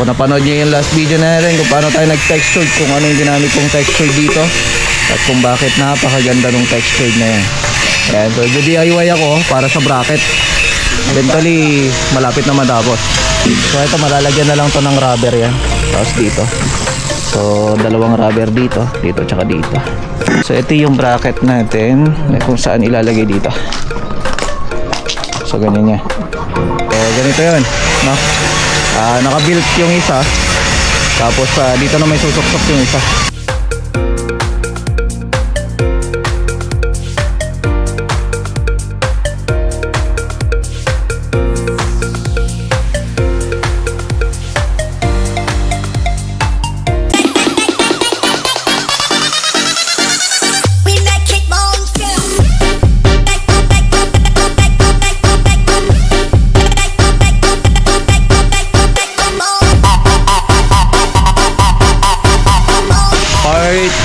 Kung napanood nyo yung last video natin kung paano tayo nag-textured, kung ano yung ginamit kong texture dito, at kung bakit napakaganda ng textured na yan. Ayan, so DIY ako para sa bracket. Eventually, malapit na matapos. So ito, malalagyan na lang to ng rubber yan. Tapos dito. So, dalawang rubber dito, dito tsaka dito. So ito yung bracket natin kung saan ilalagay dito. So ganyan niya. So ganito yun, no? Naka-built yung isa. Tapos dito na may susok-sok yung isa.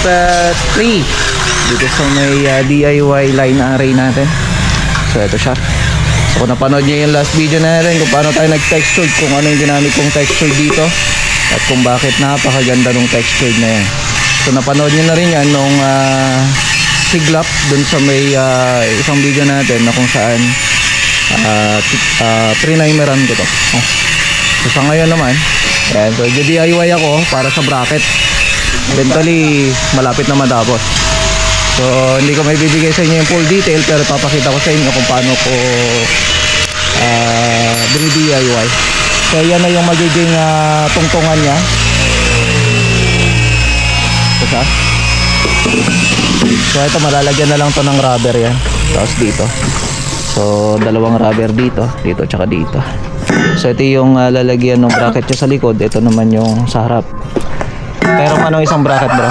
Part 3 dito sa may DIY line array natin. So ito siya. So kung napanood nyo yung last video natin kung paano tayo nag-textured, kung ano yung ginamit kong texture dito, at kung bakit napakaganda ng textured na yan. So napanood nyo na rin yan nung siglap dun sa may isang video natin na kung saan pre-nimeran ko to. So sa ngayon naman, ayan, so DIY ako para sa bracket. Eventually, malapit na matapos. So, hindi ko may bibigay sa inyo yung full detail, pero papakita ko sa inyo kung paano ko DIY. So, yan na yung magiging tungtungan niya. Ito. So, ito malalagyan na lang to ng rubber yan. Tapos dito. So, dalawang rubber dito, dito tsaka dito. So, ito yung lalagyan ng bracket niya sa likod. Ito naman yung sa harap. Pero ano isang bracket, bro?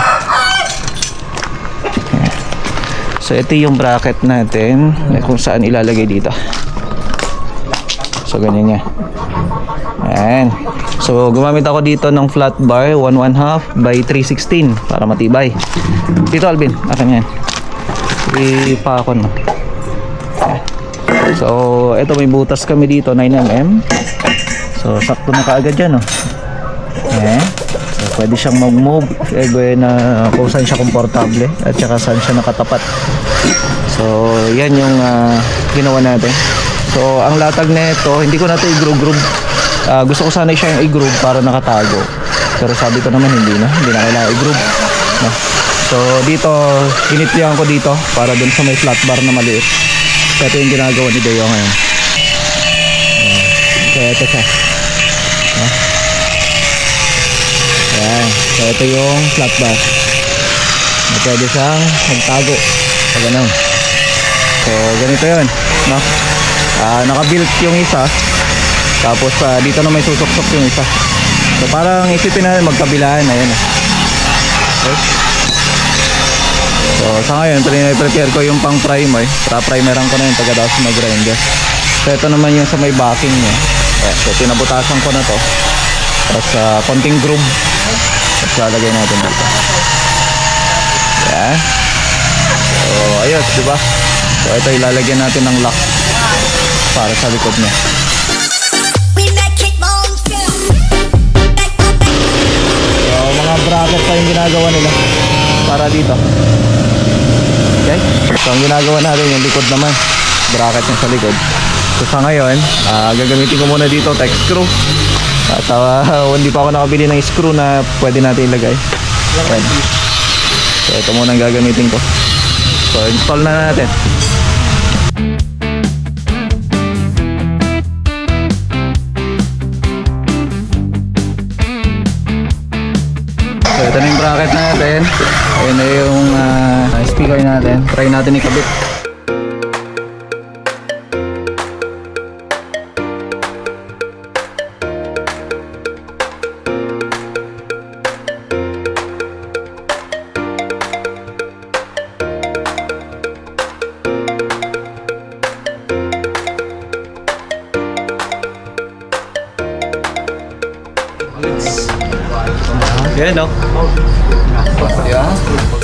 So ito yung bracket natin kung saan ilalagay dito. So ganyan niya. Ayan. So gumamit ako dito ng flat bar 1/2 by 3/16 para matibay. Dito Alvin, akin yan. Ipakon mo. So ito may butas kami dito 9mm. So sakto na kaagad yan, oh. Ayan. Pwede siyang mag-move na kung saan siya komportable at saka saan siya nakatapat. So yan yung ginawa natin. So ang latag na ito, hindi ko na ito i-groove. Gusto ko sana siyang i-groove para nakatago, pero sabi ko naman hindi na kailangan i-groove, no? So dito ginitlihan ko dito para dun sa may flat bar na maliit. So ito yung ginagawa ni Deo ngayon. So ito siya, no? Ayan. So ito yung flat bar na pwede siyang magtago so ganun. So ganito yun, no? Naka-built yung isa. Tapos dito na may susok-sok yung isa. So parang isipin na magkabilaan. Ayan. Okay. So sa ngayon prepare ko yung pang primer. Primeran ko na yung pagkatapos mag-grinder. So ito naman yung sa may backing niya. Ayan. So pinabutasan ko na to. Tapos konting groove. Tapos lalagay natin dito. Yan. So ayos, diba? So ito ilalagyan natin ng lock para sa likod niya. So mga bracket pa yung ginagawa nila para dito. Okay? So ang ginagawa natin yung likod naman, bracket niya sa likod. So sa ngayon, gagamitin ko muna dito text screw. At hindi pa ako nakabili ng screw na pwede natin ilagay. So ito muna ang gagamitin ko. So install na natin. So ito na yung bracket natin. Ayun na yung speaker natin. Try natin ikabit. Yan, no? Yeah.